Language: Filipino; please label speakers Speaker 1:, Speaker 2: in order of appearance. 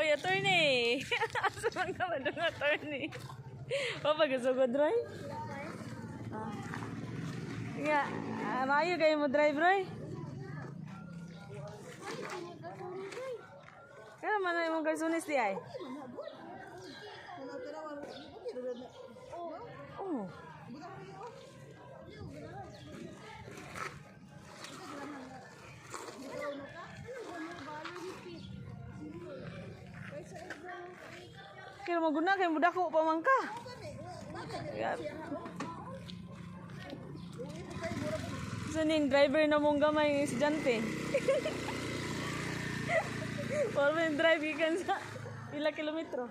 Speaker 1: Oy, attorney. Asa man ka madung attorney? O, pag-asugod, Roy? Nga, maayo kayo mo drive, Roy? Kaya man na yung karsunis di ay? Oh. Kaya maguna kayo muda ko pamangka. Sanin driver na mong gamay estudyante. Or drive ikan sa ilang kilometro.